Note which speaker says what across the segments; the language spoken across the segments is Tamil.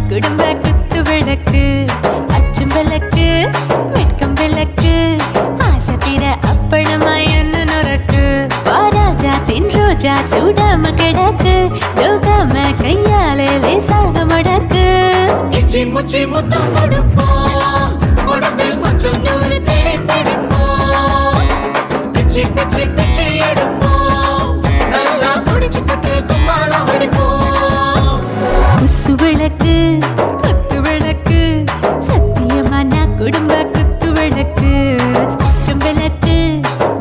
Speaker 1: குடும்ப குத்து விளக்கு அச்சும் விளக்கு வெட்கம் விளக்கு ஆசை தீர அப்பளமா என்ன நொறக்கு வாராஜா தின் ரோஜா சூடாம கிடக்கு யோகாம கையாலே லேசாக மடக்கு
Speaker 2: இச்சி முச்சி முத்தம் கொடுப்போம் உடம்பில் கொஞ்சம் நூறு தேடி பிடிப்போம் பிச்சி பிச்சி பிச்சி எடுப்போம் நல்லா குடிச்சு பட்டு கும்மாளம் அடிப்போம்
Speaker 1: குத்து விளக்கு குத்து விளக்கு சத்தியமான குடும்ப குத்து விளக்கு அச்சும் விளக்கு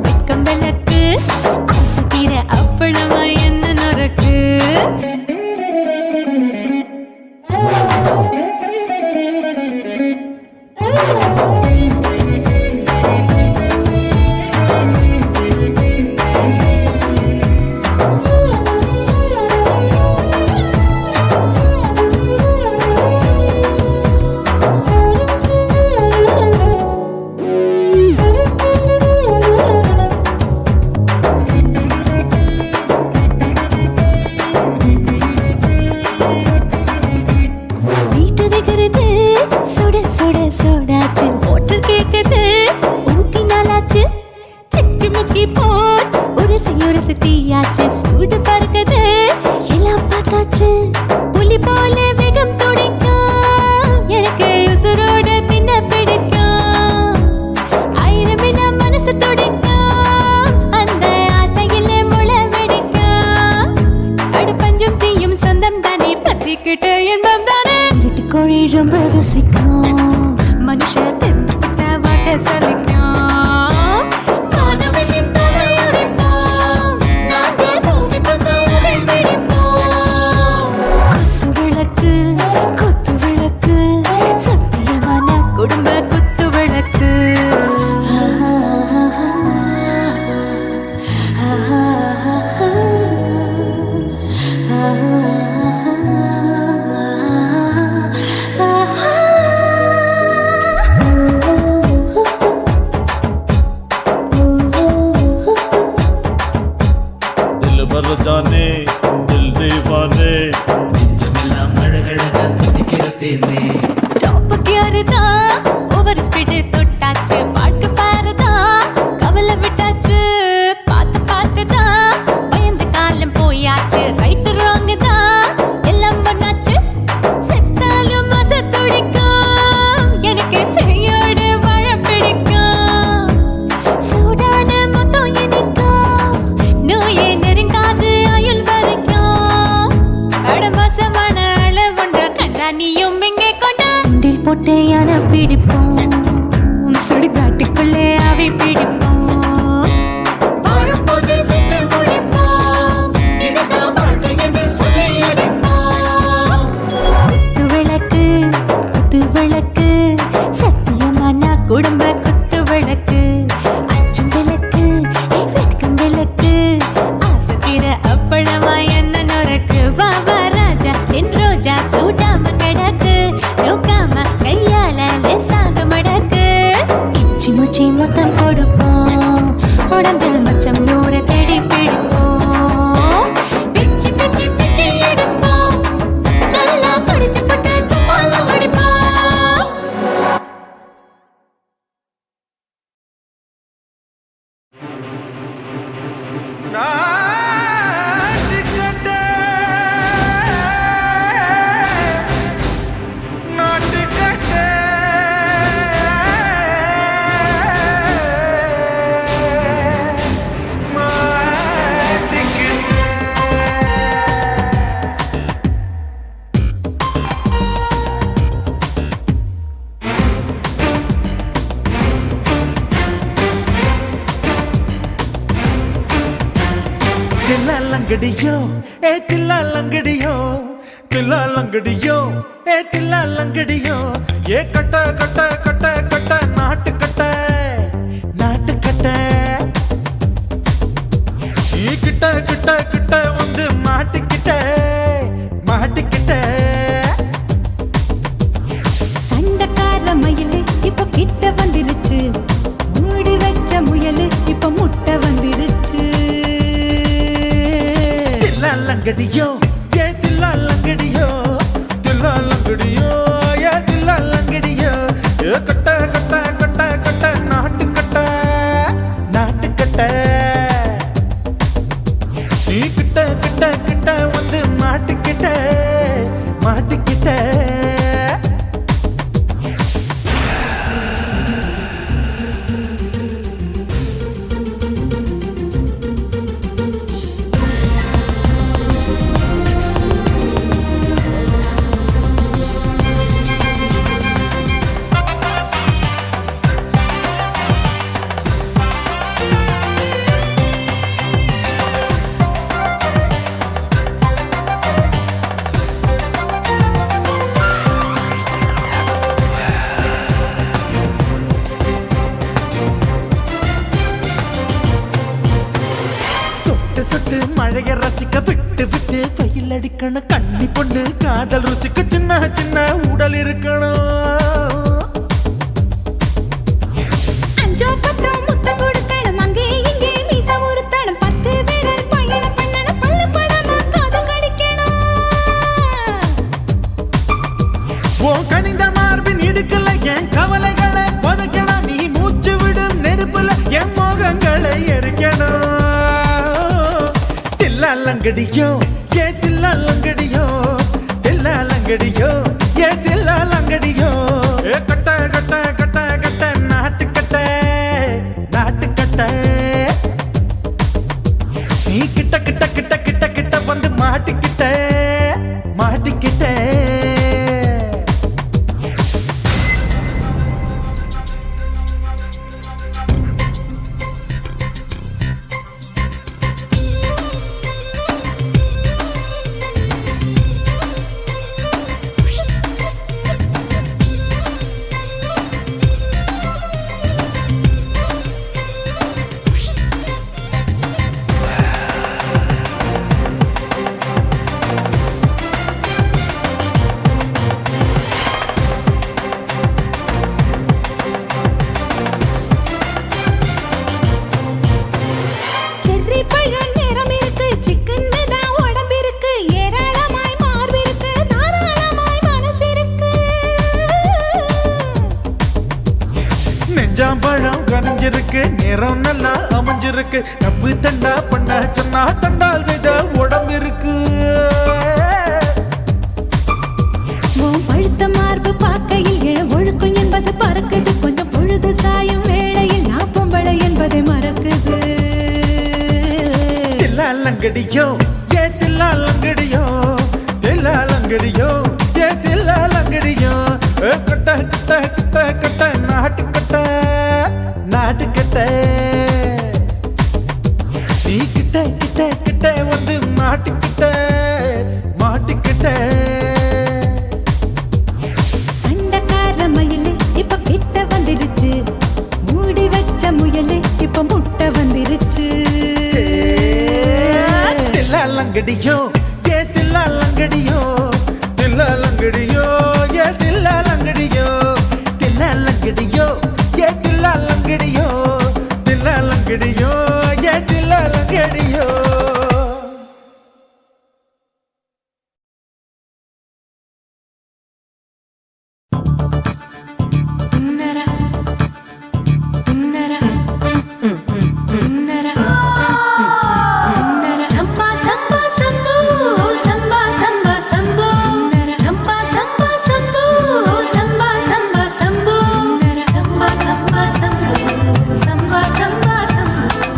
Speaker 1: வெட்கம் விளக்கு ஆசை தீர அப்பளமா என்ன நொறக்கு சுட சுட சுடாச்சு மோட்டர் கேக்குது ஊத்தி நாளாச்சு சிக்கி முக்கி போட் ஒரு தீயாச்சு சூடு பறக்குது எல்லாம் பார்த்தாச்சு புலி போல வேகம் துடிக்கும் எனக்கு உசுரோட தின்ன பிடிக்கும் ஆயிரம் என மனசு துடிக்கும் அந்த ஆசையில முளை வெடிக்கும் அடுப்பஞ்சும் தீயும் சொந்தம் தானே பத்திக்கிட்டு என்பம் தானே கோழி ரொம்ப ருசிக்கும் மனுஷ தெரிஞ்சுக்கிட்ட சலிக்கும்
Speaker 2: காணவெளியின் தலை அடிப்போம் நாங்கள் பூமி தந்த உதை வெடிப்போம்
Speaker 1: குத்து விளக்கு சத்தியமான குடும்ப குத்து விளக்கு
Speaker 3: भर जाने दिल दीवाने
Speaker 2: நெஞ்சமெல்லாம் அழகழக துடிக்கிறதேனே
Speaker 1: டாப் கியர் தான் ஓவர் ஸ்பீட் தொட்டாச்சு பாட்டு பாருதான் கவலை விட்டாச்சு பார்த்து தான் பயந்து காலம் போயாச்சு ரைட் ராங் தான் எல்லாம் பண்ணாச்சு செத்தாலும் மச துடிக்கும் எனக்கு பெரியோட வாழ பிடிக்கும் சூடான மொத்தம் எனக்கும் நோயே நெருங்காது ஆயுள் வரைக்கும் அடமோசமான அளவுண்ட கண்டா நீயும் இங்கே கொண்டா உண்டில் போட்டு யானை பிடிப்போம் சுடுகாட்டுக்குள்ளே அவை பிடிப்போம்
Speaker 2: வாழும்போது செத்து முடிப்போம் இதுதான் வாழ்க்கை என்று சொல்லி அடிப்போம்
Speaker 1: குத்து விளக்கு சத்தியமான குடும்ப குத்து விளக்கு அச்சும் விளக்கு வெட்கம் விளக்கு ஆசை தீர அப்பளமா என்ன நொறக்கு வா ராஜா என் ரோஜா சூடாம கிடக்கு யோகாம கையால லேசாக மடக்கு இச்சி முச்சி மொத்தம் கொடுப்போம் உடம்பில் மச்சம் நூறு தேடி பிடிப்போம் பிச்சி பிச்சி பிச்சி எடுப்போம் நல்லா படிச்சு பட்டு கும்மாளம் அடிப்போம்
Speaker 3: தில்லாலங்கடியோ ஏ தில்லாலங்கடியோ தில்லாலங்கடியோ ஏ தில்லாலங்கடியோ ஏ கட்ட கட்ட கட்ட கட்ட நாட்டு கட்ட நாட்டு கட்ட நீ கிட்ட கிட்ட கிட்ட வந்து மாட்டிக்கிட்ட மாட்டிக்கிட்ட
Speaker 1: சண்டக்கார மயிலு இப்ப கிட்ட வந்துருச்சு மூடி வச்ச முயலு இப்ப முட்டை வந்துருச்சு
Speaker 3: தில்லாலங்கடியோ ஏ தில்லாலங்கடியோ தில்லாலங்கடியோ ஏ தில்லாலங்கடியோ ஏ கட்ட கட்ட கட்ட கட்ட நாட்டு கட்ட நாட்டு கட்ட நீ கிட்ட கிட்ட கிட்ட வந்து மாட்டிக்கிட்ட மாட்டிக்கிட்ட சொட்டு மழைய ரசிக்க விட்டு விட்டு வெயில் அடிக்கணும் கண்ணி பொண்ணு காதல் ருசிக்க சின்ன சின்ன உடல் இருக்கணும்
Speaker 1: அஞ்சோ பத்தோ முத்தம் கொடுக்கணும் அங்கே இங்கே மீச உறுத்தணும் 10 விரல் பயணம் பண்ணணும் பல்லு படமா காது கடிக்கணும்
Speaker 3: ஓ கனிந்த மார்பின் இடுக்கல என் கவலைகளை புதைக்கணும் நீ மூச்சு விடும் நெருப்புல என் மோகங்களை எரிக்கணும் தில்லாலங்கடியோ ஏ தில்லாலங்கடியோ தில்லாலங்கடியோ ஏ தில்லாலங்கடியோ ஏ கட்ட கட்ட கட்ட கட்ட நாட்டு கட்ட நாட்டு கட்ட நீ கிட்ட கிட்ட கிட்ட கிட்ட கிட்ட வந்து மாட்டிக்கிட்ட மாட்டிக்கிட்ட
Speaker 1: செர்ரி பழம் நிறம் இருக்கு சிக்கன்னு தான் உடம்பு இருக்கு ஏராளமாய் மார்பு இருக்கு தாராளமாய் மனசு இருக்கு
Speaker 3: நெஞ்சாம்பழம் கனிஞ்சிருக்கு நிறம் நல்லா அமைஞ்சிருக்கு தப்பு தண்டா பண்ண சொன்னா தண்டால் செய்த உடம்பு இருக்கு
Speaker 1: உன் பழுத்த மார்பு பார்க்கையில் என் ஒழுக்கம் என்பது பறக்குது கொஞ்சம் பொழுது சாயும் வேளையில் நான் பொம்பளை என்பதை மறக்குது
Speaker 3: தில்லாலங்கடியோ ஏ தில்லாலங்கடியோ தில்லாலங்கடியோ ஏ தில்லாலங்கடியோ ஏ கட்ட கட்ட கட்ட கட்ட நாட்டு கட்ட நாட்டு கட்ட நீ கிட்ட கிட்ட கிட்ட வந்து மாட்டிக்கிட்ட மாட்டிக்கிட்ட
Speaker 1: சண்டக்கார மயிலு இப்ப கிட்ட வந்துருச்சு மூடி வச்ச முயலு இப்ப முட்டை வந்துருச்சு
Speaker 3: தில்லாலங்கடியோ ஏ தில்லாலங்கடியோ தில்லாலங்கடியோ ஏ தில்லாலங்கடியோ தில்லாலங்கடியோ ஏ தில்லாலங்கடியோ தில்லாலங்கடியோ ஏ தில்லாலங்கடியோ
Speaker 1: உன்னரா உன்னரா உன்னரா உன்னரா சம்பா சம்பா சம்போ சம்பா சம்பா சம்போ உன்னரா சம்பா சம்பா சம்போ சம்பா சம்பா சம்போ உன்னரா சம்பா சம்பா சம்போ சம்பா சம்பா சம்போ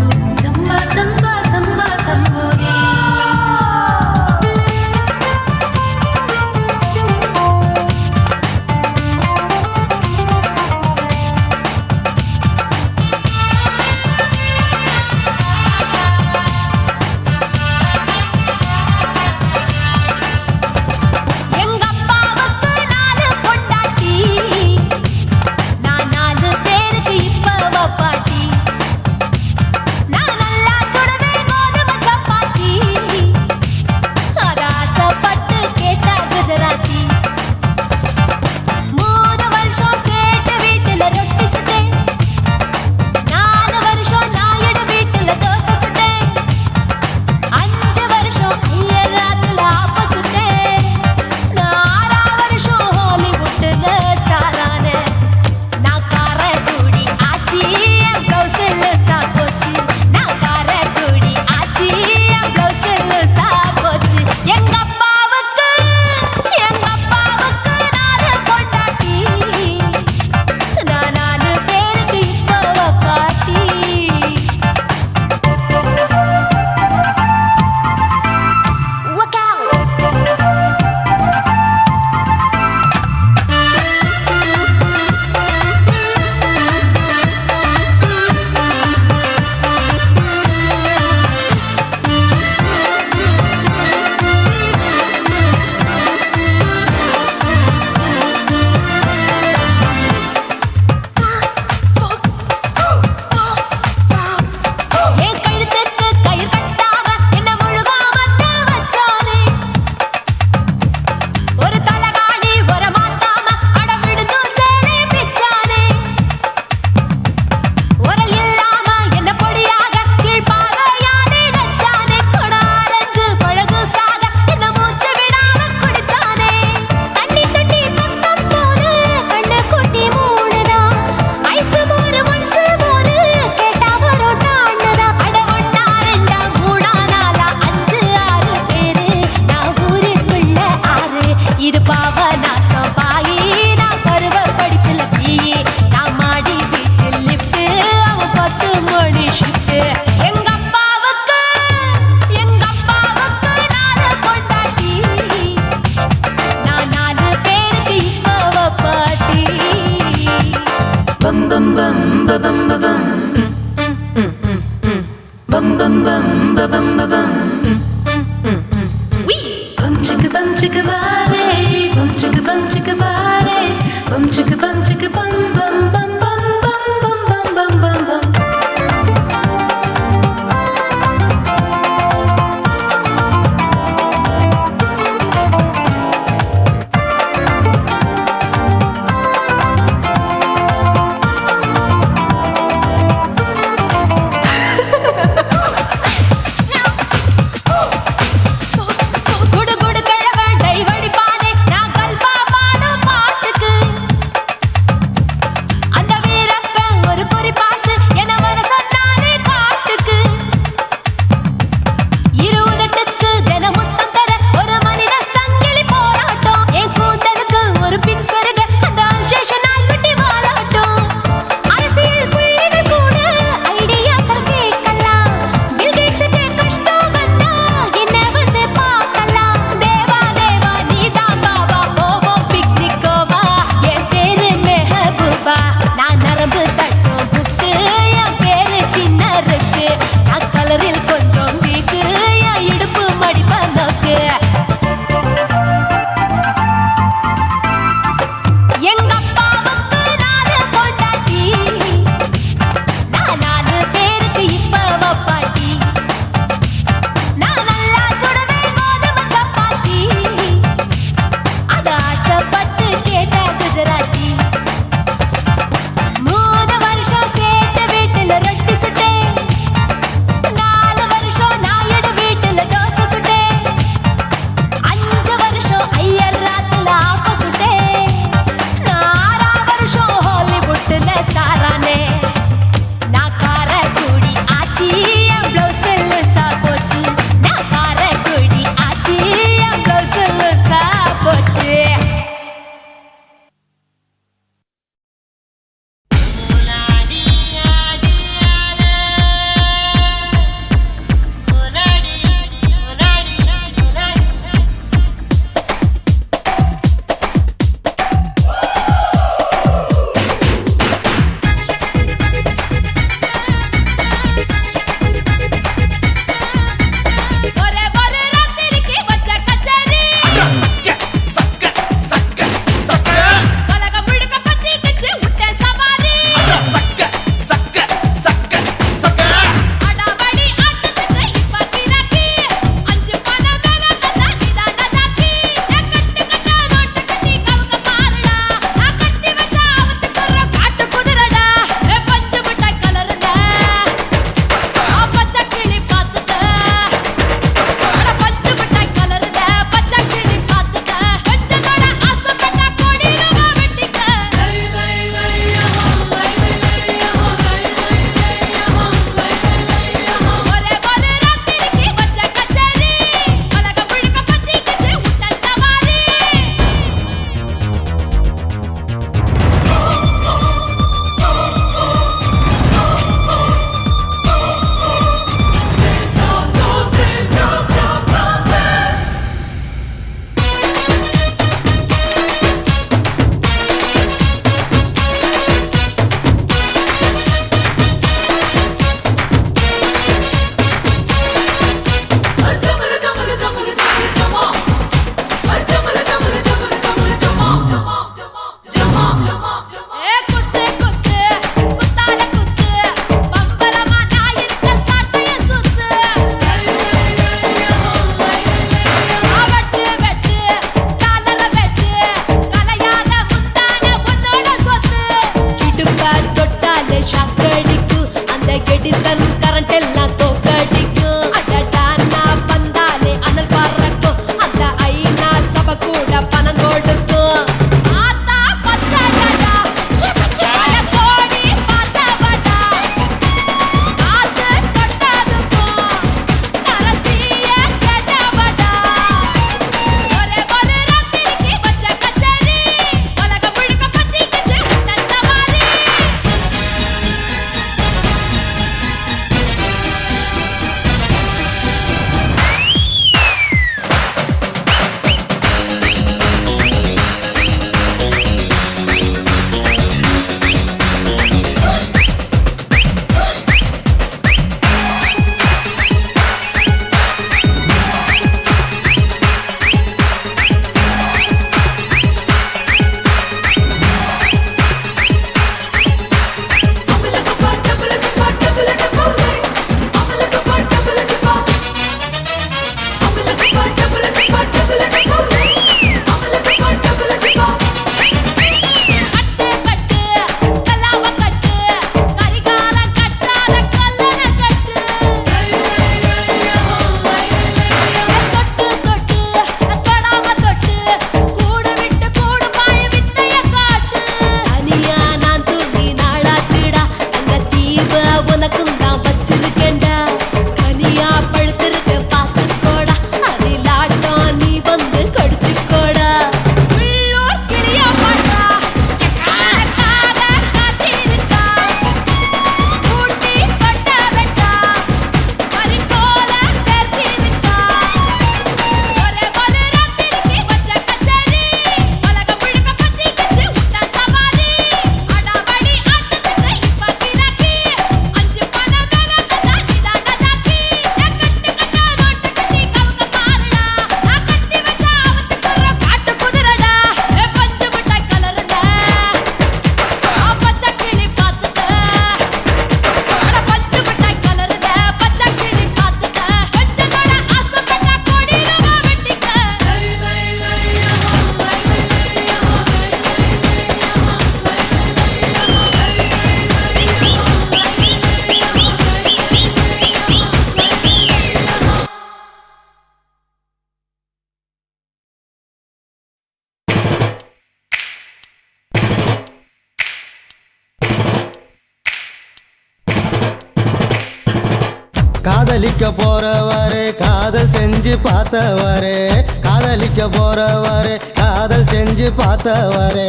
Speaker 4: காதலிக்க போறவரே காதல் செஞ்சு பார்த்தவரே காதலிக்க போறவரே காதல் செஞ்சு பார்த்தவரே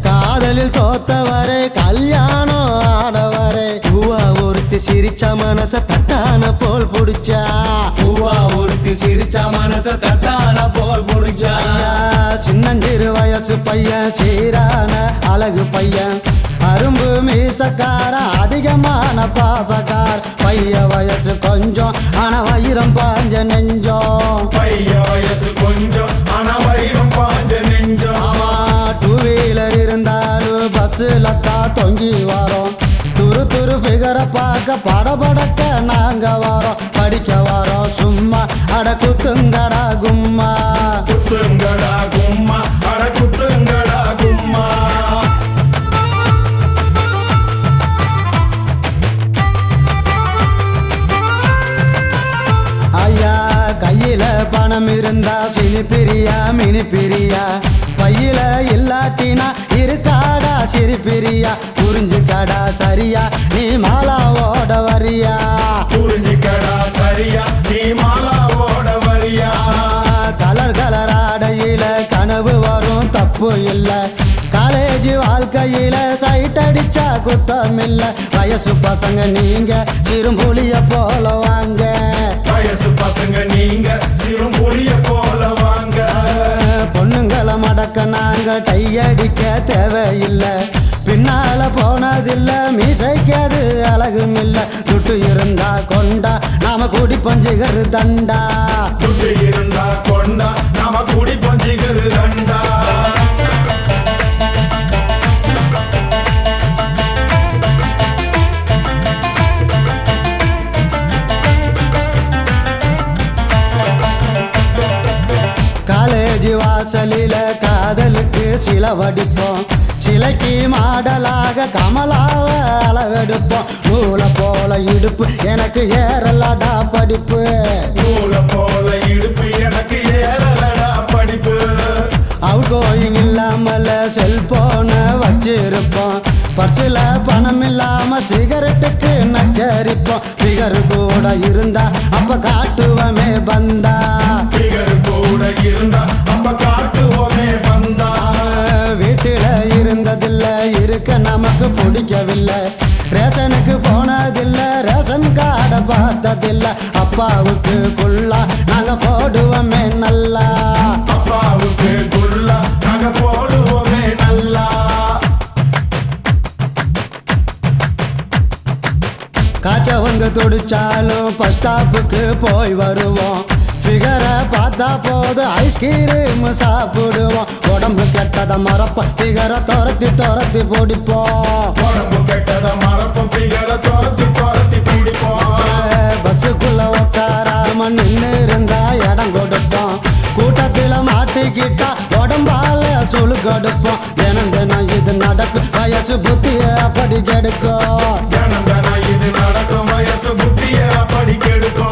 Speaker 4: காதலில் தோத்தவரே கல்யாணம் ஆனவரே பூவா ஒருத்தி சிரிச்ச மனச தட்டான போல் புடிச்சா
Speaker 2: பூவா ஒருத்தி சிரிச்ச மனச தட்டான போல் புடிச்சா
Speaker 4: சின்னஞ்சிறு வயசு பையன் சீரான அழகு பையன் அரும்பு மீசக்கார அதிகமான பாசக்கார் பைய வயசு கொஞ்சம் ஆனா வைரம் பாஞ்ச நெஞ்சம்
Speaker 2: பைய வயசு கொஞ்சம் ஆனா வைரம் பாஞ்ச நெஞ்சம்
Speaker 4: ஆமா டூ வீலர் இருந்தாலும் பஸ்ஸில் தான் தொங்கி வரோம் துரு துரு ஃபிகரை பார்க்க படபடக்க நாங்க வரோம் படிக்க வரோம் சும்மா அட குத்துங்கடா கும்மா
Speaker 2: குத்துங்கடா கும்மா அட குத்துங்கடா கும்மா
Speaker 4: ஐயா கையில பணம் இருந்தா சினி பிரியா மினி பிரியா பையில இல்லாட்டினா இருக்காடா சிரி பிரியா புரிஞ்சுக்கடா சரியா நீ மாலாவோட வரியா
Speaker 2: புரிஞ்சுக்கடா சரியா நீ மாலாவோட வரியா
Speaker 4: கலர் கலர் ஆடையில கனவு வரும் தப்பு இல்லை காலேஜ் வாழ்க்கையில சைட் அடிச்சா குத்தம் இல்ல வயசு பசங்க நீங்க சிறும்புலிய போல வாங்க
Speaker 2: வயசு பசங்க நீங்க சிறும்புலிய போல வாங்க
Speaker 4: பொண்ணுங்களை மடக்க நாங்க டை அடிக்க தேவையில்லை பின்னால போனதில்ல மீசைக்காது அழகும் இல்ல துட்டு இருந்தா கொண்டா நாம கூடி பஞ்சுகரு தண்டா
Speaker 2: துட்டு இருந்தா கொண்டா நாம கூடி பஞ்சுகரு தண்டா
Speaker 4: காலேஜ் வாசலில காதலுக்கு சில வடிப்போம் சிலைக்கு மாடலாக கமலாவ அளவெடுப்போம் நூலை போல இடுப்பு எனக்கு ஏறலடா படிப்பு
Speaker 2: நூலை போல இடுப்பு எனக்கு ஏறலடா படிப்பு
Speaker 4: அவுட் கோயிங் இல்லாமல செல்போன வச்சிருப்போம் பர்சில் பணம் இல்லாம சிகரெட்டுக்கு நச்சரிப்போம் பிகர் கூட இருந்தா அப்ப காட்டுவமே பந்தா
Speaker 2: பிகர் கூட இருந்தா அப்ப காட்டுவோமே பந்தா
Speaker 4: வீட்டில இருந்ததில்ல இருக்க நமக்கு பிடிக்கவில்லை ரேஷனுக்கு போனதில்ல ரேஷன் கார்டை பார்த்ததில்ல அப்பாவுக்கு குள்ளா நாங்க போடுவோமே நல்லா
Speaker 2: அப்பாவுக்கு குள்ளா நாங்க போடுவோமே நல்லா
Speaker 4: காய்ச்ச வந்து துடிச்சாலும் பஸ் ஸ்டாப்புக்கு போய் வருவோம் ஃபிகரை பார்த்தா போதும் ஐஸ்கிரீம் சாப்பிடுவோம் உடம்பு கெட்டதை மறப்போம் ஃபிகரை துரத்தி துரத்தி பிடிப்போம்
Speaker 2: உடம்பு கெட்டத மறப்போம் பிகரை துரத்தி துரத்தி பிடிப்போம்
Speaker 4: பஸ்ஸுக்குள்ள உட்காராம நின்று இருந்தா இடம் கொடுப்போம் கூட்டத்தில் மாட்டிக்கிட்டா உடம்பால சுழு கொடுப்போம் தினம் தினம் இது நடக்கும் வயசு புத்திய அப்படி கெடுக்கும்
Speaker 2: தினம் தினம் இது நடக்கும் வயசு புத்திய அப்படி கெடுக்கும்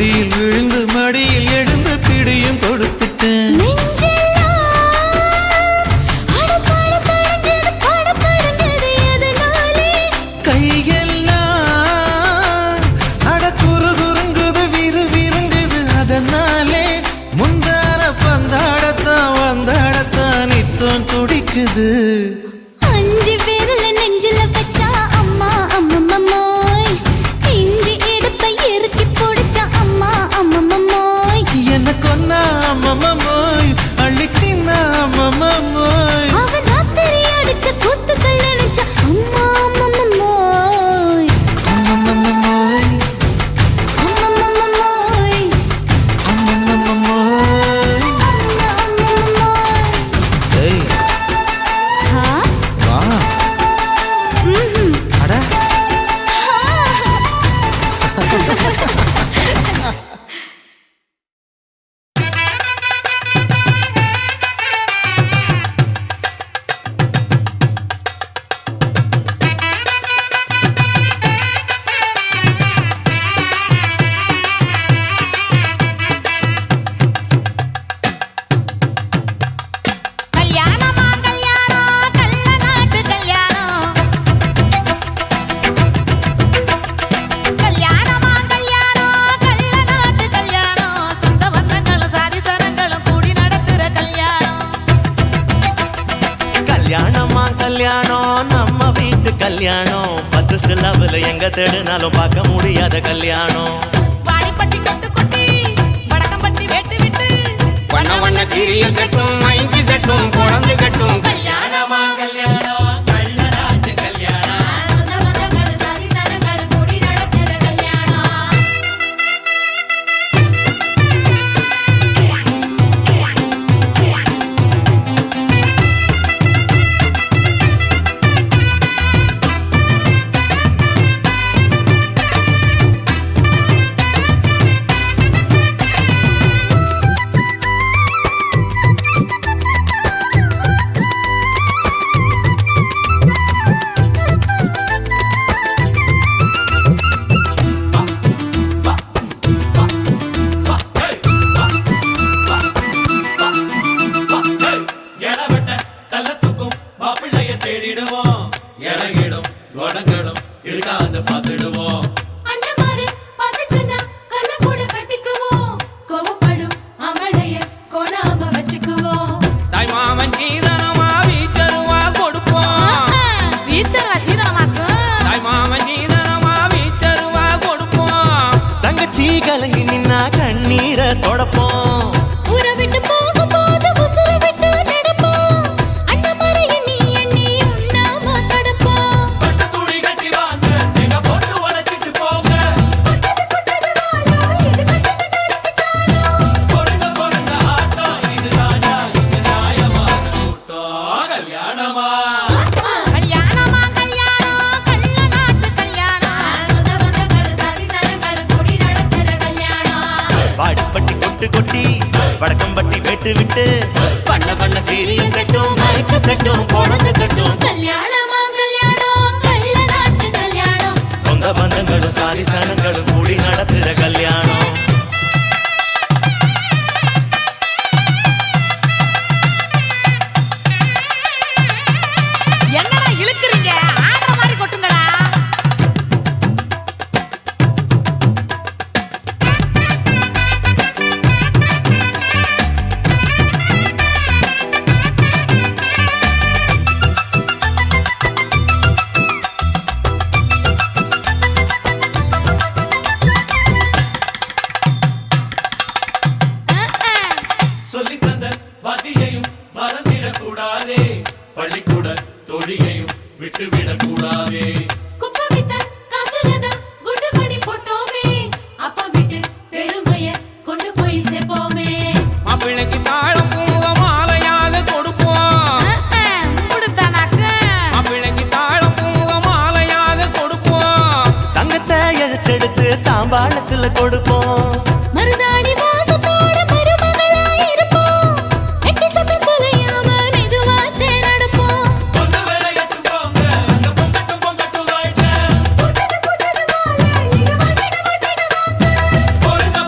Speaker 5: மடியில் விழுந்து மடியில் எழுந்து பிடியும் கொடுத்துட்டேன். கையெல்லாம் அட குறுகுறுங்குது விறுவிறுங்குது அதனாலே முந்தார பந்தாடத்தான் வந்தாடத்தான் நித்தம் துடிக்குது.
Speaker 1: 5 பேர்ல நெஞ்சில வச்சா அம்மா அம்மம்மோய், இஞ்சி இடுப்பை இறுக்கி பிடிச்சா அம்மா அம்மம்மோய்,
Speaker 5: என்ன கொன்னா அம்மம்மோய் அள்ளி தின்னா அம்மம்மோய்,
Speaker 1: அவன் ராத்திரி அடிச்ச கூத்துக்கள் நினைச்சா அம்மா அம்மம்மோய்,
Speaker 5: அம்மம்மோய்
Speaker 1: அம்மம்மோய்,
Speaker 5: அம்மம்மோய்.
Speaker 1: அம்மம்மோய்.
Speaker 5: ஏய்
Speaker 1: ஹா?
Speaker 5: வா
Speaker 1: ம்ஹும்.
Speaker 5: அட
Speaker 6: கல்யாணமா கல்யாணம் கள்ள நாட்டு கல்யாணம். கல்யாணமா கல்யாணம் கள்ள நாட்டு கல்யாணம். சொந்த பந்தங்களும் சாதி சனங்களும் கூடி நடத்துற கல்யாணம்.
Speaker 7: கல்யாணமா கல்யாணம் நம்ம வீட்டு கல்யாணம். 10 சிலவுல எங்க தேடினாலும் பார்க்க முடியாத கல்யாணம்.
Speaker 6: வாடிப்பட்டி கட்டு கொட்டி வடக்கம்பட்டி வேட்டு விட்டு
Speaker 8: வண்ண வண்ண சீரியல் செட்டும் மைக்கு செட்டும் குழந்தை கட்டும்
Speaker 7: கல்யாணமா கல்யாணம் கள்ள நாட்டு கல்யாணம்.
Speaker 6: சொந்த பந்தங்களும் சாதி சனங்களும் கூடி நடத்துற கல்யாணம்.
Speaker 7: எலவட்ட கள்ளத்துக்கும் மாப்பிள்ளைய தேடிடுவோம். இலகிடும் கோடங்களும் இருக்காது பார்த்துடுவோம்.
Speaker 6: அண்ணமாரு பதச்சுன்னா கல்ல கூட கட்டிக்குவோம். கோவப்படும் அவளைய கொடாம வச்சுக்குவோம்.
Speaker 8: தாய் மாமன் சீதனமா வீச்சருவா கொடுப்போம்.
Speaker 6: வீச்சரவா சீதனமாக்கும்.
Speaker 8: தாய் மாமன் சீதனமா வீச்சருவா கொடுப்போம்.
Speaker 7: தங்கச்சி கலங்கி நின்னா கண்ணீரை தொடப்போம்.
Speaker 6: ஊரை விட்டு போகும்போது உசுரை விட்டு நடப்போம். அண்ணமாரு எண்ணி எண்ணி உண்ணாம தடுப்போம்.
Speaker 7: பட்டு துணி கட்டி வாங்க எங்க போட்டு உடைச்சிட்டு போங்க. கொடுங்க கொடுங்க ஆட்டம் இதுதானா இங்க நியாயமான கூட்டம். கல்யாணமா
Speaker 6: கல்யாணமா கல்யாணம் கள்ள நாட்டு கல்யாணம். சொந்த பந்தங்களும் சாதி சனங்களும் கூடி நடத்துற கல்யாணம்.
Speaker 7: வாடிப்பட்டி கொட்டு கொட்டி வடக்கம்பட்டி வெட்டு விட்டு பண்ண பண்ண சீரியல் செட்டும் மைக்கு செட்டும் குழந்தை கட்டும்.
Speaker 6: கல்யாணமா கல்யாணம் கள்ள நாட்டு கல்யாணம்.
Speaker 7: சொந்த பந்தங்களும் சாதி சனங்களும் கூடி நடத்துற கல்யாணம்.
Speaker 6: என்னடா இழுக்குறீங்க? ஆடுற மாதிரி கொட்டுங்கடா.
Speaker 7: சொல்லித் தந்த வாத்தியையும் மறந்திடக் கூடாதே. பள்ளிக்கூட தொழியையும் விட்டுவிடக் கூடாதே.
Speaker 6: குப்பை வித்த காசுலதான் குண்டு மணி போட்டோமே. அப்பா விட்டு பெருமைய கொண்டு போய் சேர்ப்போமே.
Speaker 8: மாப்பிள்ளைக்கு தாழம் பூவ மாலையாக கொடுப்போம். மாப்பிள்ளைக்கு தாழம் பூவ மாலையாக கொடுப்போம்.
Speaker 7: தங்கத்தை இழைச்செடுத்து தாம்பாளத்துல கொடுப்போம்.
Speaker 6: மருதாணி வாசத்தோட மருமகளா இருப்போம். எட்டி சத்தம் தொலையாம மெதுவா தேனடுப்போம்.
Speaker 7: பொண்ணு விளையாட்டு போங்க அங்க பொங்கட்டும் பொங்கட்டும் வாழ்க்கை.
Speaker 6: புத்தது புத்தது வாழ இங்க வாட்டிட வாட்டிட வாங்க.
Speaker 7: பொழுத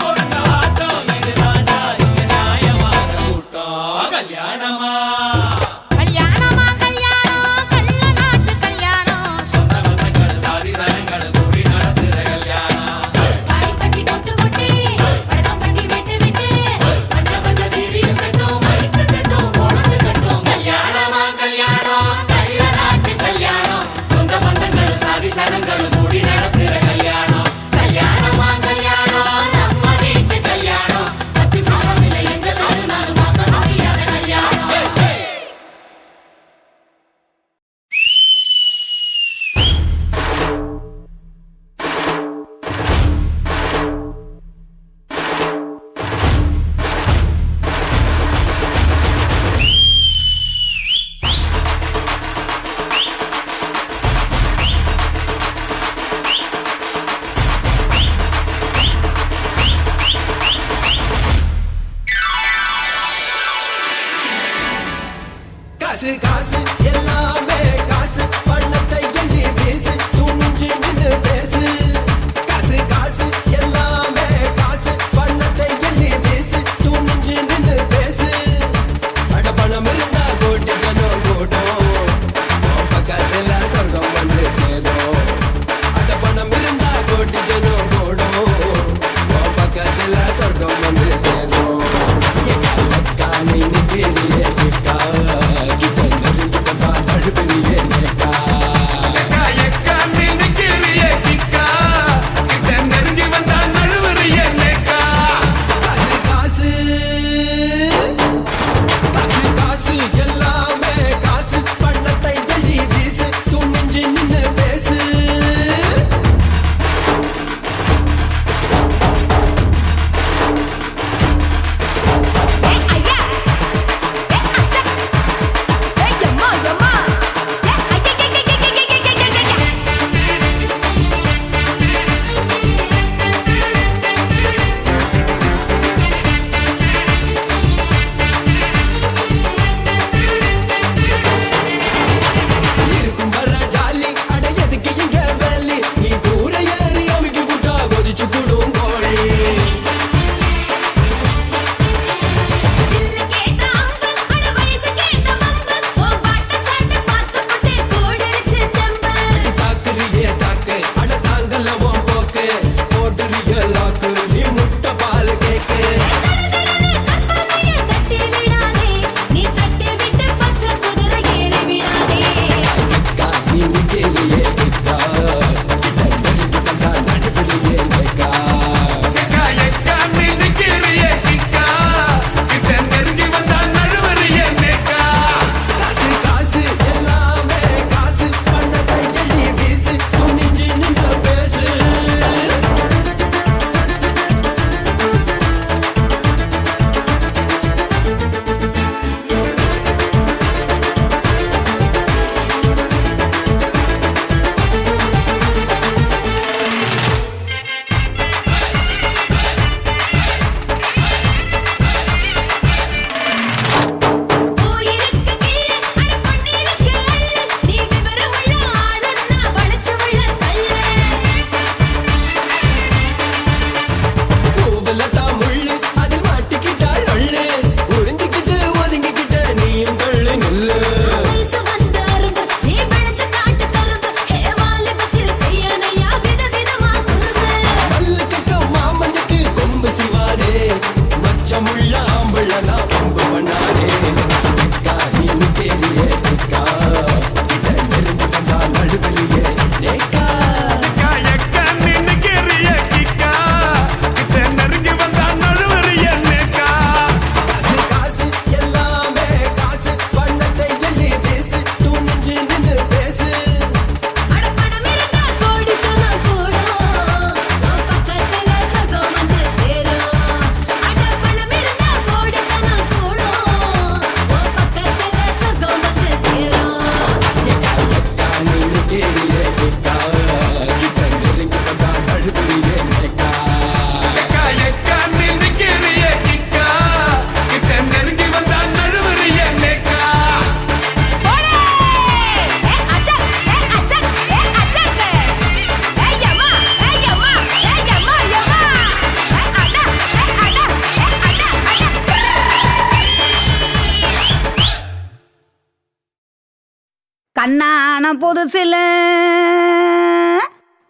Speaker 9: கண்ணான புதுசில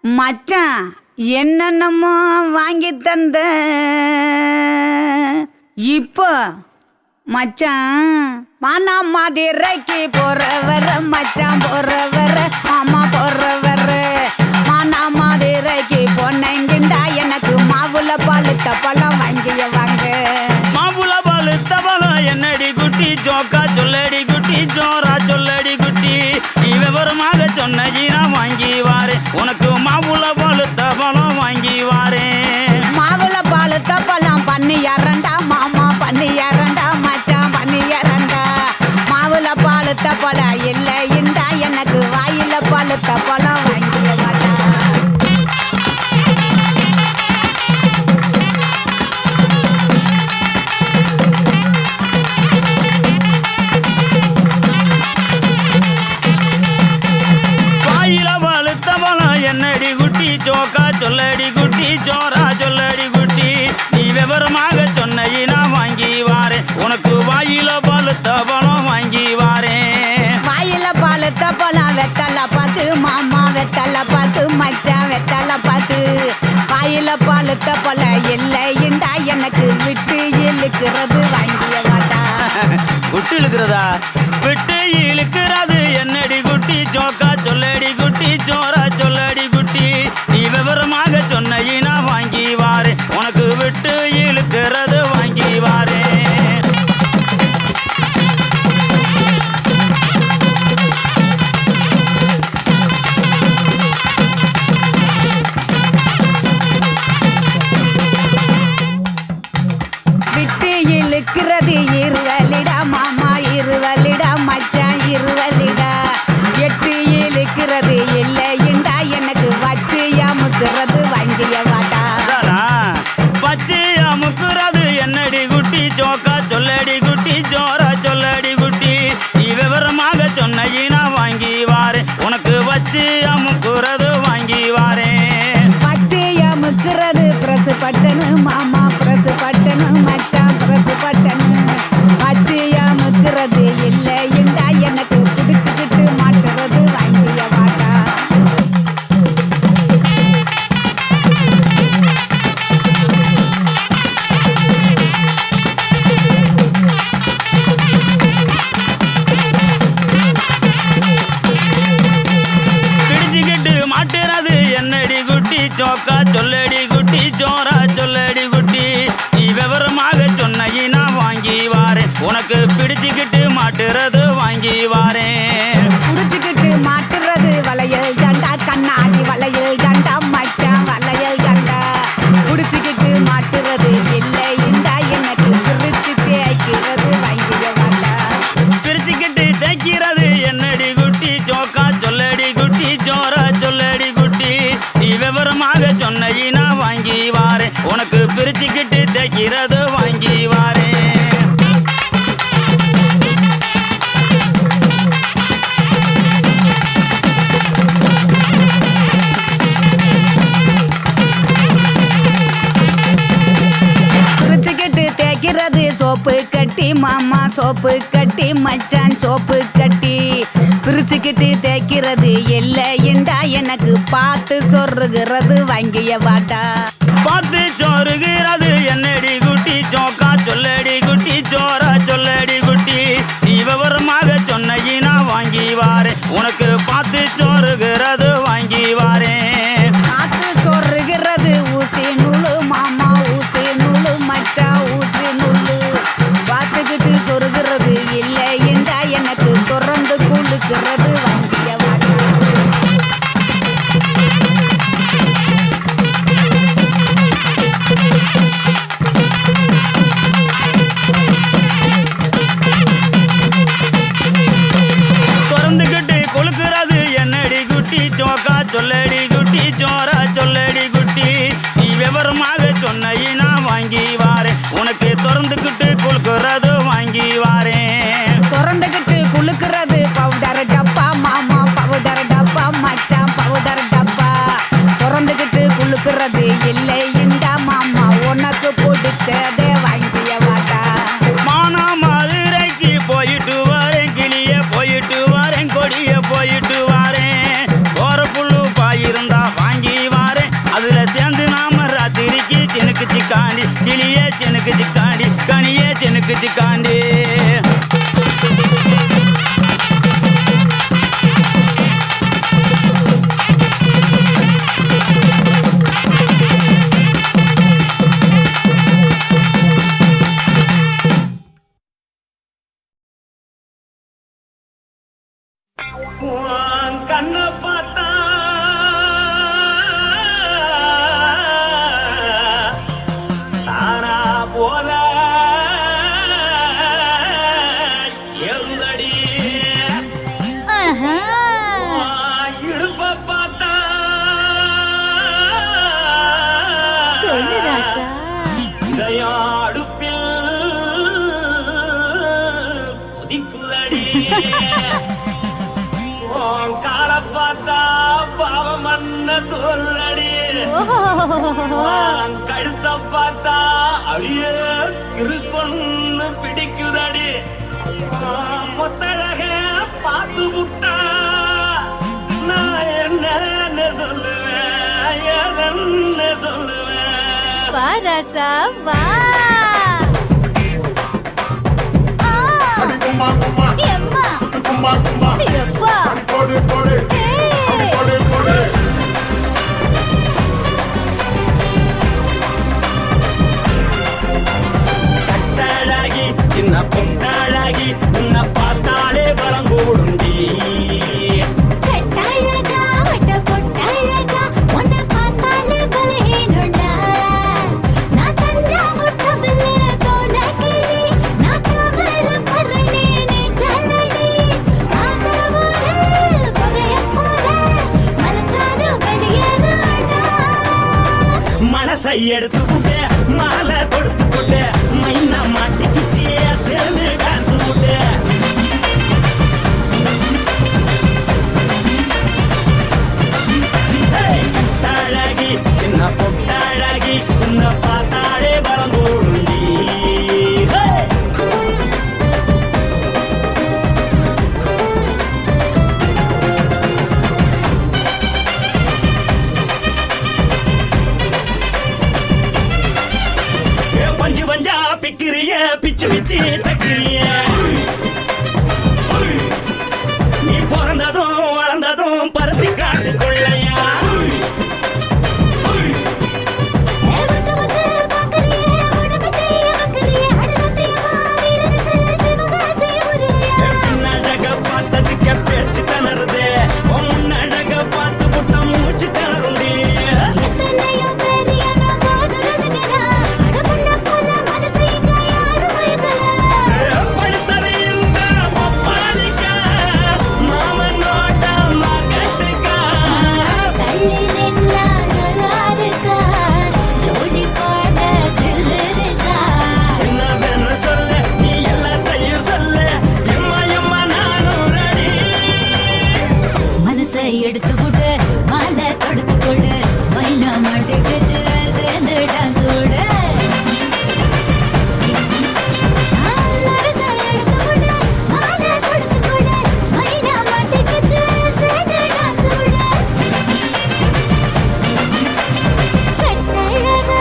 Speaker 9: மச்சான் என்னென்னமோ வாங்கி தந்த இப்போ மச்சான் மானா மதுரைக்கு போறவர மச்சான் போறவர மாமா போறவர மானா மதுரைக்கு பொன்னங்கிண்டா எனக்கு மாவுல பழுத்த பழம் வாங்கிய வாங்க
Speaker 3: மாவுல பழுத்த பழம் என்னடி குட்டி ஜோக்கா சொல்லடி குட்டி ஜோரா சொல்லடி குட்டி நீ விவரமாக சொன்னீனா வாங்கி வாரே உனக்கு மாவுல பழுத்த பழம் வாங்கி வாரே
Speaker 9: மாவுல பழுத்த பழம் பண்ணி இரண்டா மாமா பண்ணி இரண்டா மச்சான் பண்ணி இரண்டா மாவுல பழுத்த பழம் இல்லைண்டா எனக்கு வாயில பழுத்த பழம் வாங்கிய மாட்டா
Speaker 3: வாயில பழுத்த பழம் என்னடி குட்டி ஜோக்கா சொல்லடி குட்டி ஜோரா சொல்லடி குட்டி நீ விவரமாக சொன்னீனா வாங்கி வாரே உனக்கு வாயில பழுத்த பழம் வாங்கி வாரே
Speaker 9: வாயில பழுத்த பழம் வெத்தல பாக்கு மாமா வெத்தல பாக்கு மச்சான் வெத்தல பாக்கு வாயில பழுத்த பழம் இல்லைண்டா எனக்கு விட்டு இழுக்கிறது வாங்கிய மாட்டா
Speaker 3: குட்டி இழுக்கிறதா விட்டு இழுக்கிறது என்னடி குட்டி ஜோக்கா சொல்லடி குட்டி ஜோரா சொல்லடி குட்டி நீ விவரமாக சொன்னீனா வாங்கி வாரே உனக்கு விட்டு இழுக்கிறது வாங்கி வாரே
Speaker 9: விட்டு இழுக்கிறது இருவலிடா மாமா இருவலிடா மச்சான் இருவலிடா எட்டு இழுக்கிறது இல்லைண்டா எனக்கு வச்சு அமுக்கிறது வாங்கிய மாட்டா
Speaker 3: பச்சை அமுக்குறது என்னடி குட்டி ஜோக்கா சொல்லடி குட்டி ஜோரா சொல்லடி குட்டி நீ விவரமாக சொன்னீனா வாங்கி வாரே உனக்கு வச்சு அமுக்குறது வாங்கி வாரே
Speaker 9: பச்சை அமுக்கிறது பிரசு பட்டனு மாமா பிரசு பட்டனு மச்சான் பிரசு பட்டனு பச்சை அமுக்கிறது இல்லைண்டா எனக்கு பிடிச்சுக்கிட்டு மாட்டுறது வாங்கிய மாட்டா
Speaker 3: பிடிச்சுக்கிட்டு மாட்டுறது என்னடி குட்டி ஜோக்கா சொல்லடி குட்டி ஜோரா சொல்லடி குட்டி நீ விவரமாக சொன்னீனா வாங்கி வாரே உனக்கு பிடிச்சுக்கிட்டு மாட்டுறது வாங்கி வாரே
Speaker 9: புடிச்சுக்கிட்டு மாட்டுறது வளையல் தண்டா கண்ணாடி வளையல் தண்டா மச்சான் வளையல் தண்டா புடிச்சுக்கிட்டு மாட்டுறது இல்லைண்டா எனக்கு பிரிச்சு தேய்க்கிறது வாங்கிய மாட்டா
Speaker 3: பிரிச்சுக்கிட்டு தைக்கிறது என்னடி குட்டி ஜோக்கா சொல்லடி குட்டி ஜோரா சொல்லடி குட்டி நீ விவரமாக சொன்னீனா வாங்கி வாரே உனக்கு பிரிச்சுக்கிட்டு தைக்கிறது வாங்கி வாரே
Speaker 9: பிரிச்சுக்கிட்டு தேய்க்கிறது சோப்பு கட்டி மாமா சோப்பு கட்டி மச்சான் சோப்பு கட்டி பிரிச்சுக்கிட்டு தேய்க்கிறது இல்லைண்டா எனக்கு பார்த்து சொருகிறது வாங்கிய வாட்டா
Speaker 3: பார்த்து சோறுகிறது என்னடி குட்டி ஜோக்கா சொல்லடி குட்டி ஜோரா சொல்லடி குட்டி நீ விவரமாக சொன்னீனா வாங்கி வாரே உனக்கு பார்த்து சோறுகிறது வாங்கி வாரே
Speaker 9: பார்த்து சொருகிறது ஊசி நூலு மாமா ஊசி நூலு மச்சான் ஊசி நூலு பார்த்துக்கிட்டு சொருகிறது இல்லைண்டா எனக்கு தொடர்ந்து குளுக்கிறது வாங்கிய வாட்டா
Speaker 3: திறந்துக்கிட்டு கொழுக்கிறது என்னடி குட்டி ஜோக்கா சொல்லடி குட்டி ஜோரா சொல்லடி குட்டி நீ விவரமாக சொன்னீனா வாங்கி வாரே உனக்கு திறந்துக்கிட்டு கொழுக்கிறது வாங்கி வாரே
Speaker 9: திறந்துக்கிட்டு குளுக்கிறது பவுடர் டப்பா மாமா பவுடர் டப்பா மச்சான் பவுடர் டப்பா திறந்துக்கிட்டு குளுக்கிறது இல்லைண்டா மாமா உனக்கு பிடிச்சதே வாங்கிய வாட்டா
Speaker 3: மானா மதுரைக்கு போயிட்டு வரேன் கிளிய போயிட்டு வரேன் கொடிய போய் செனுக்கு சிக்காண்டி கனியே செனுக்கு சிக்காண்டி கண்ணை பார்த்தா தானா போல எருதடி இடுப்ப பார்த்தா
Speaker 9: சொல்லு ராசா.
Speaker 3: இதயம் அடுப்பில் உதிக்குதடி காலை பார்த்தா பாவம் மண்ண தோல்றடி கழுத்த பார்த்தா அடியே இருக்குன்னு பிடிக்குதடி மொத்தழக பார்த்து விட்டா நான் என்ன சொல்லுவேன் எதன்னு சொல்லுவேன்
Speaker 9: வா ராசா வா.
Speaker 2: அடி கும்மா கும்மா
Speaker 9: எம்மா
Speaker 2: கும்மா கும்மா
Speaker 9: எப்பா
Speaker 2: போடு போடு அடி போடு போடு
Speaker 3: கட்டழகி சின்ன பொட்டழகி உன்னை பார்த்தாலே பலம் கூடுண்டி
Speaker 6: கட்டழகா வட்ட பொட்டழகா உன்னை பார்த்தாலே பலஹீனண்டா நான் தஞ்சாவூர் தமிழ கோலகிரி நான் கவர பரணி நீ ஜல்லடி ஆசவூரு பகைய போல மறைச்சாது வெளியேறாடா
Speaker 3: மனசை எடுத்து விட்டு மாலை கொடுத்து விட்டு மைனா மாட்டிக்கிச்சியே சேர்ந்து டான்ஸ் விட்டு கட்டழகி சின்ன பொட்டழகி உன்னை பார்த்தாலே பலம் கூடுண்டி பஞ்சு பஞ்சா பிக்கிறிய பிச்சு பிச்சு தக்கிறிய நீ பிறந்ததும் வளர்ந்ததும் பருத்தி காட்டு கொள்ளையா
Speaker 6: வந்து வந்து பாக்கறியே உடம்பத்தைய வக்கறியே அடலத்தையமா வீரருக்கு சிவகாசி உருவியா
Speaker 3: முன்னழக பார்த்ததுக்கு பேச்சு தளருது முன்னழக பார்த்து புட்ட மூச்சு தளருண்டி
Speaker 6: எத்தனையோ பெரியதா போது ரசிகரா அடபுள்ள போல மனசை இங்க யாரும் வைக்கல
Speaker 3: படுத்தது இந்த பப்பாளிக்கா மாமனோட மகட்டுக்கா
Speaker 6: தள்ளி நின்னா நல்லாருக்கா ஜோடி பாட தில்லுருக்கா
Speaker 3: என்ன வேணும் சொல்ல நீ எல்லாத்தையும் சொல்ல எம்மா எம்மா நானும் ரெடி
Speaker 6: மனசை எடுத்து விடு மாலை தொடுத்து கொடு மைனா மாட்டுக்கு சேர்ந்து டான்ஸ் விடு மனசை எடுத்து விடு மாலை தொடுத்து கொடு மைனா மாட்டுக்கு சேர்ந்து டான்ஸ் விடு கட்டழகா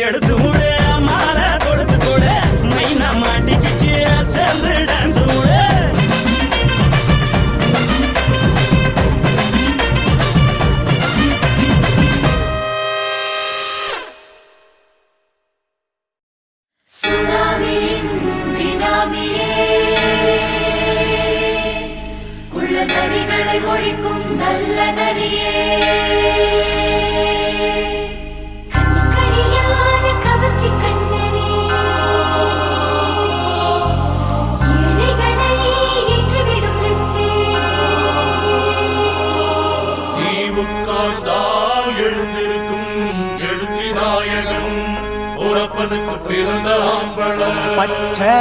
Speaker 3: எடுத்து விடு மாலை கொடுத்து கொடு மைனா மாட்டிக்கிச்சு சேர்ந்து டான்ஸ் விடு
Speaker 6: ஒழிக்கும் நல்ல நரியே கவர்ச்சி கண்ணனே ஏழைகளை ஏற்றிவிடும் லிப்டே
Speaker 2: நீ உட்கார்ந்தால் எழுந்திருக்கும் எழுச்சி நாயகன் உறப்பதுக்கு பிறந்த ஆம்பள
Speaker 5: பச்சை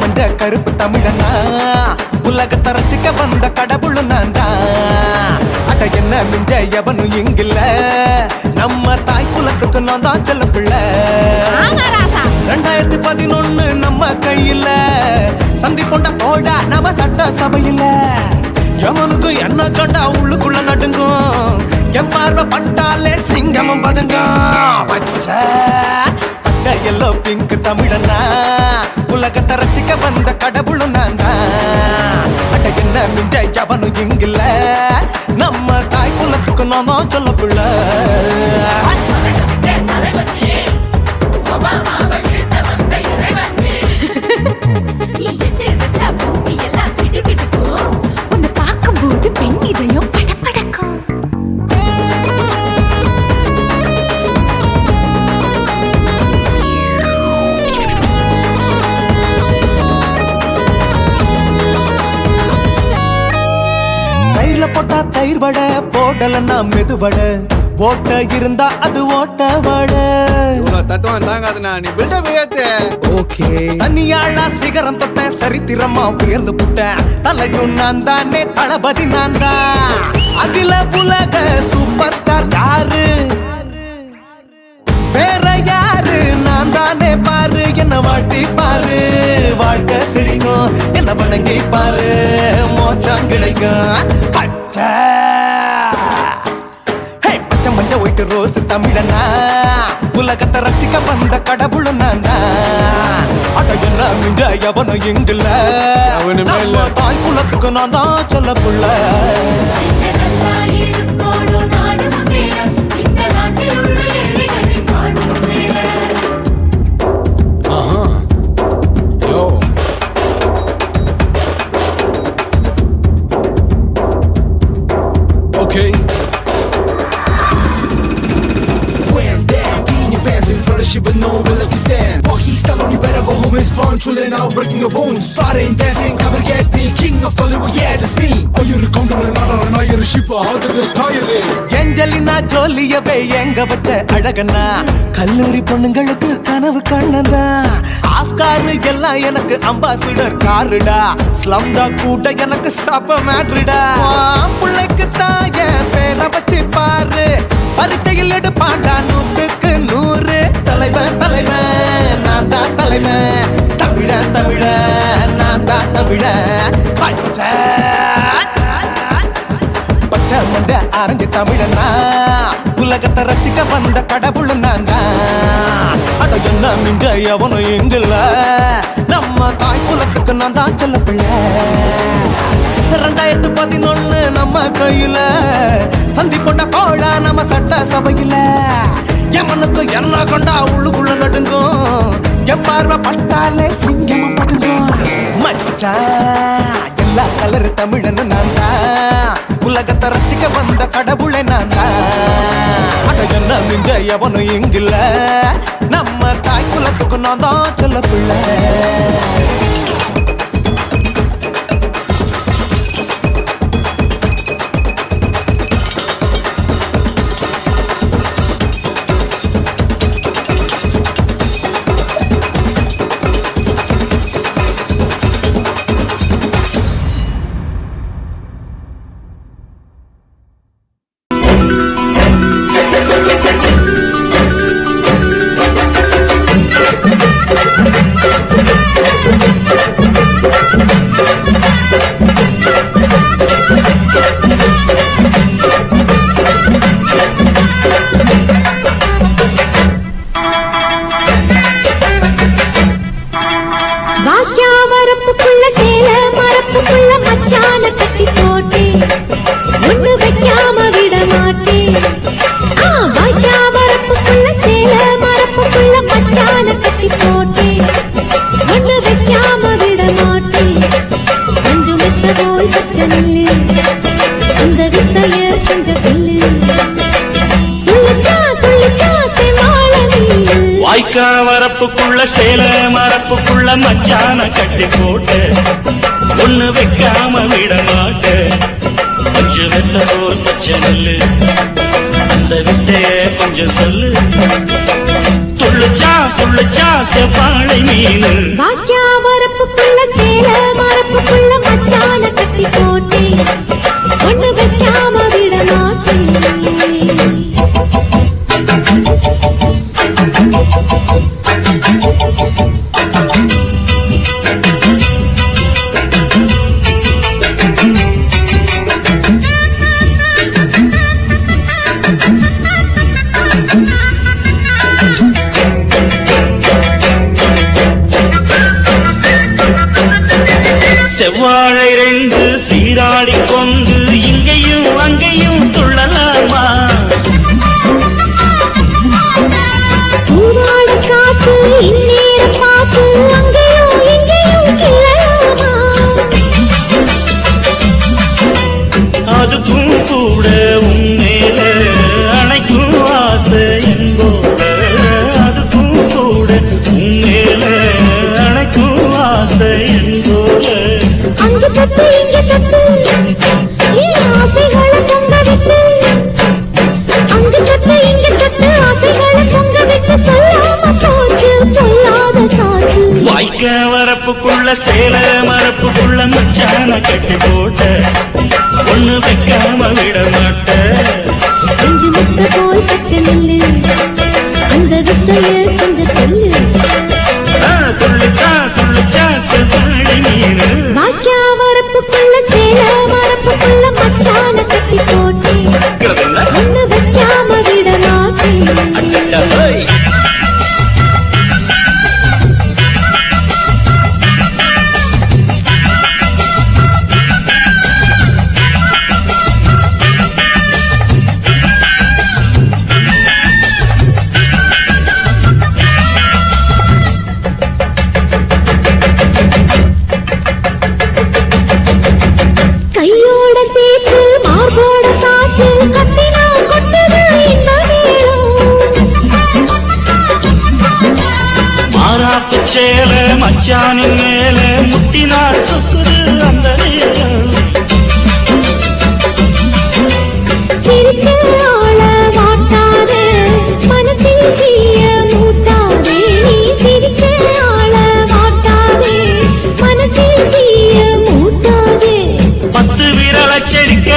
Speaker 5: மஞ்ச கருப்பு தமிழனா உலகத்தை ரசிக்க வந்த கடவுள் நான் தான் அட என்ன மிஞ்ச எவனும் இங்கில்ல நம்ம தாய் குலத்துக்கு நான் தான் செல்ல பிள்ளை 2011 நம்ம கையில சந்தி கொண்ட தோடா நம்ம சட்ட சபையில எவனுக்கு என்ன கண்டா உள்ளுக்குள்ள நடுங்கும் என் பார்வை பட்டாலே சிங்கமும் பதுங்கும் பச்சை பச்சை எல்லோ பிங்க் தமிழனா உலகத்தை ரசிக்க வந்த கடவுள் நான் தான் அட என்ன மிஞ்ச எவனும் இங்கில்ல நம்ம தாய் குலத்துக்கு நான் தான் சொல்ல பிள்ளை
Speaker 6: உன்னை பார்க்கும்போது பெண் இதயம் படபடக்கும்
Speaker 5: தயிர்ல போட்டா தயிர் வடை போடலன்னா மெது வடை ஓட்ட இருந்தா அது ஓட்ட வடை
Speaker 2: தத்துவம் தாங்காதுண்ணா நீ பில்டப் ஏத்து
Speaker 5: ஓகே தனியாளா சிகரம் தொட்டேன் சரித்திரமா உயர்ந்து புட்டேன் தலையும் நான் தானே தளபதி நான் தான் அகில உலக சூப்பர் ஸ்டார் யாரு வேற யாரு நான் தானே பாரு என்ன வாழ்த்தி பாரு வாழ்க்கை சிரிக்கும் என்ன வணங்கி பாரு மோச்சம் கிடைக்கும் பச்சை பச்சை மஞ்ச ஒயிட்டு ரோஸ் தமிழனா உலகத்தை ரசிக்க வந்த கடவுள் நான் தான் அட என்ன மிஞ்ச எவனும் இங்கில்ல நம்ம தாய் குலத்துக்கு நான் தான் சொல்ல புள்ள
Speaker 2: Okay. When down, be in your pants in front of shit with no will like you stand. Oh, he's telling you better go home and spawn, chilling out, breaking your bones. Fighting, dancing, cover gas, be king of Hollywood, yeah, that's me. Oh, you're a condor and not you're a ship, how did this tire it?
Speaker 5: Angelina ஜோலியவே எங்க வச்ச அழகனா கல்லூரி பொண்ணுங்களுக்கு கனவு கண்ணதா ஆஸ்கார் எல்லாம் எனக்கு அம்பாசிடர் காருடா ஸ்லம்டா கூட எனக்கு சப்ப மேட்ருடா பிள்ளைக்கு தாய பேரை வச்சு பாரு பரீட்சையில் எடுப்பாண்டா 100க்கு 100 தலைவன் தலைவன் நான் தான் தலைவன் தமிழன் தமிழன் நான் தான் தமிழன் பச்சை பச்சை மஞ்ச ஆரஞ்சு தமிழனா உலகத்தை ரசிக்க வந்த கடவுள் நான் தான் அட என்ன மிஞ்ச எவனும் எங்கில்ல நம்ம தாய் குலத்துக்கு நான் தான் சொல்ல பிள்ளை 2011 நம்ம கையில சந்தி கொண்ட கோழா நம்ம சட்ட சபையில எவனுக்கு என்ன கொண்டா உள்ளுக்குள்ள நடுங்கும் என் பார்வை பட்டாலே சிங்கமும் பதுங்கும் மச்சா எல்லா கலர் தமிழன்னு நான் தான் உலகத்தை ரசிக்க வந்த கடவுளை நான் தான் அட என்ன மிஞ்ச எவனும் இங்கில்ல நம்ம தாய் குலத்துக்கு நான் தான் சொல்ல பிள்ளை
Speaker 10: வாய்க்கா வரப்புக்குள்ள சேல மரப்புக்குள்ள மச்சான கட்டி போட்டு ஒண்ணு வைக்காம விட மாட்ட கொஞ்சம் வெத்த போல் பச்சை நெல்லு அந்த வித்தைய கொஞ்சம் சொல்லு துள்ளுச்சா செவ்வாழை மீனு
Speaker 6: வாக்கியா வரப்புக்குள்ள சேல மரப்புக்குள்ள மச்சான கட்டி போட்டே ஒண்ணு வைக்காம விட மாட்டேன்
Speaker 10: செவ்வாழை ரெண்டு சீராடி கொண்டு இங்கேயும் அங்கேயும் துள்ளலாமா
Speaker 6: காத்து இந்நேரம் பார்த்து அங்கேயும் இங்கேயும் கிளலாமா
Speaker 10: அதுக்கும் கூட உன்மேல அணைக்கும் ஆசை என்போட அதுக்கும் கூட உன்மேல அணைக்கும் ஆசை என்போட
Speaker 6: அங்க தொட்டு இங்க தொட்டு ஏன் ஆசைகளை பொங்க விட்டு அங்க தொட்டு இங்க தொட்டு ஆசைகளை பொங்க விட்டு சொல்லாம போச்சு சொல்லாத காத்து
Speaker 10: வாய்க்க வரப்புக்குள்ள சேல மரப்புக்குள்ள மச்சான கட்டி போட்ட ஒண்ணு வைக்காம விட மாட்ட
Speaker 6: கொஞ்சம் முத்த போல் பச்சை நெல்லு அந்த வித்தைய கொஞ்சம் சொல்லு
Speaker 10: துள்ளுச்சா செவ்வாழை மீனு
Speaker 6: வாக்கியா வரப்புக்குள்ள சேல மரப்புக்குள்ள மச்சான கட்டி போட்டே ஒண்ணு வைக்காம விட மாட்டேன் கையோட சேர்த்து மார்போட சாச்சு கத்தினா கொட்டுது இந்த
Speaker 10: மாறாப்பு சேல மச்சானின் மேல முட்டினா சுக்குது அந்த நேரம்
Speaker 6: சிரிச்சு ஆள மாட்டாதே மனசில் தீய மூட்டாதே நீ சிரிச்சு ஆள மாட்டாதே மனசில் தீய மூட்டாதே
Speaker 10: 10 விரல் அச்சரிக்க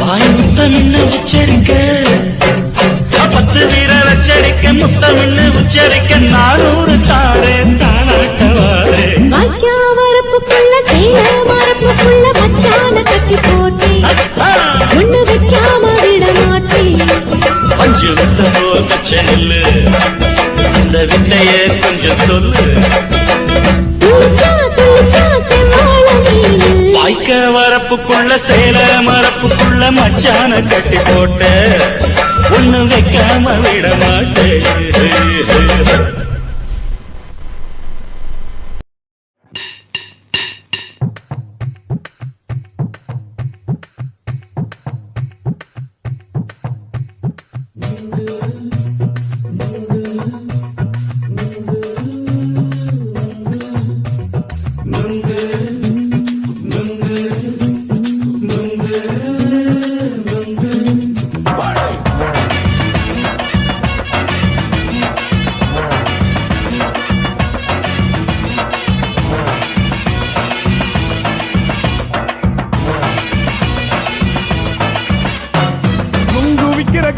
Speaker 10: வாய் முத்தமின்னு உச்சரிக்க 10 விரல் அச்சரிக்க முத்தமின்னு உச்சரிக்க 400 தாரே தானாட்டவாரே
Speaker 6: வாக்கியா வரப்புக்குள்ள சேல மரப்புக்குள்ள மச்சான கட்டி போட்டே ஒண்ணு வைக்காம விட மாட்டேன்
Speaker 10: பஞ்சு வித்த போல் பச்சை நெல்லு அந்த வித்தைய கொஞ்சம் சொல்லு
Speaker 6: துளிச்சா செவ்வாழை மீனு
Speaker 10: வாய்க்க வரப்புக்குள்ள சேல மரப்புக்குள்ள மச்சான கட்டி போட்ட ஒண்ணு வைக்காம விட மாட்டேன்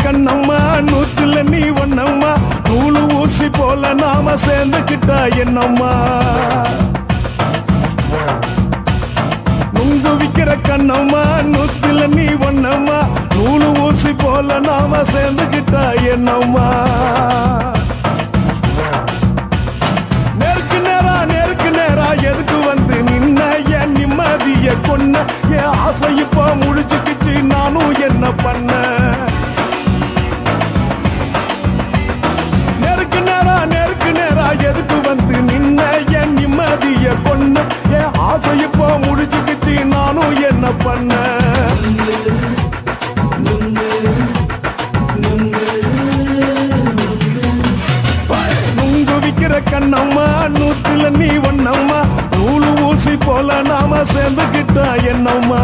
Speaker 5: கண்ணம்மா நூத்துல நீ ஒன்னம்மா நூலு ஊசி போல நாம சேர்ந்துக்கிட்டா என்னம்மா நுங்கு விக்கிற கண்ணம்மா நூத்துல நீ ஒன்னம்மா நூலு ஊசி போல நாம சேர்ந்துக்கிட்டா என்னம்மா நேருக்கு நேரா எதுக்கு வந்து நின்ன என் நிம்மதிய கொன்ன என் ஆசை இப்ப முழிச்சுக்கிச்சு நானும் என்ன பண்ண நேருக்கு நேரா எதுக்கு வந்து நின்ன என் நிம்மதிய கொன்ன என் ஆசை இப்போ முடிச்சுக்கிச்சு நானும் என்ன பண்ண Bye.
Speaker 11: என்னம்மா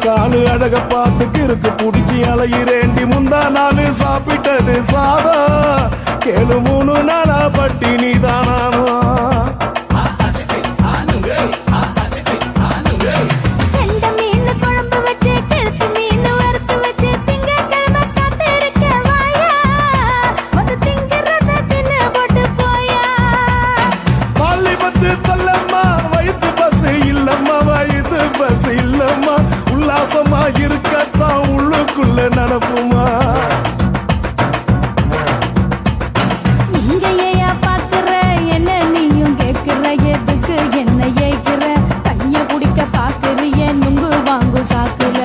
Speaker 11: காலு அழக பார்த்து கிறுக்கு புடிச்சி அலையிறேண்டி முந்தா நாலு சாப்பிட்டது சாதம் கேளு 3 நாளா பட்டினி தானானோ சொல்லம்மா வயசு பஸ் இல்லம்மா வயசு பஸ் இல்லம்மா உல்லாசமா இருக்கத்தான் உள்ளுக்குள்ள நடப்புமா
Speaker 9: இங்கேயா பாக்குற என்ன நீயும் கேக்குற எதுக்கு என்ன ஏக்குற கைய பிடிக்க பாக்குறிய நுங்கு வாங்கு சாக்குற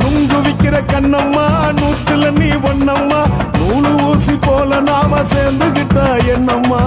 Speaker 11: நுங்கு விக்கிற கண்ணம்மா நூத்துல நீ ஒன்னம்மா நூலு ஊசி போல நாம சேர்ந்துகிட்டா என்னம்மா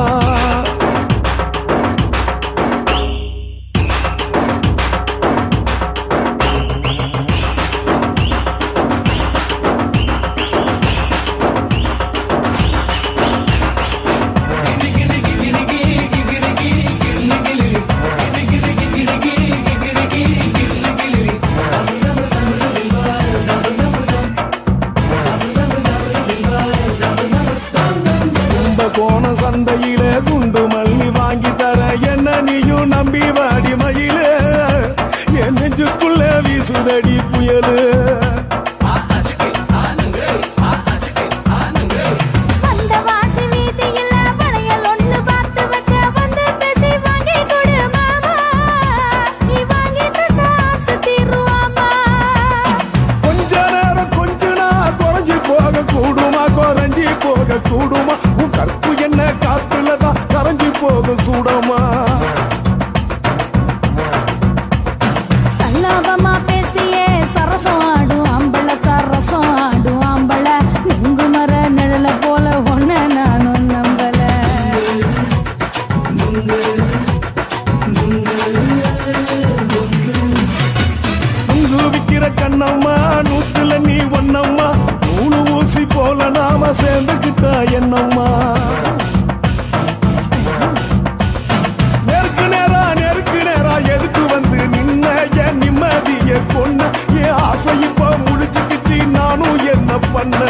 Speaker 11: கோண சந்தையில குண்டு மல்லி வாங்கி தர என்ன நீயும் நம்பி வாடி மயில என் நெஞ்சுக்குள்ள வீசுதடி புயலு கொஞ்ச நேரம் கொஞ்ச நாள் குறைஞ்சி போக கூடுமா குறைஞ்சி போக கூடுமா உன் கற்பு என்ன காத்துலதான் கரைஞ்சி போக சூடமா
Speaker 9: சல்லாபமா பேசியே சரசம் ஆடும் ஆம்பள சரசம் ஆடும் ஆம்பள நுங்கு மர நிழல போல ஒன்ன நானும் நம்பல
Speaker 11: நுங்கு விக்கிற கண்ணம்மா நூத்துல நீ ஒன்னம்மா நூலு ஊசி போல நாம சேர்ந்துகிட்டா என்னம்மா நெருக்கு நேரா எதுக்கு வந்து நின்ன என் நிம்மதிய கொன்ன என் ஆசை இப்ப முடிச்சுக்கிச்சு நானும் என்ன பண்ண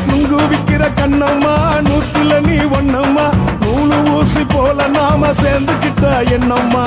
Speaker 11: நுங்கு விக்கிற கண்ணம்மா நூத்துல நீ ஒன்னம்மா நூலு ஊசி போல நாம சேர்ந்துகிட்டா என்னம்மா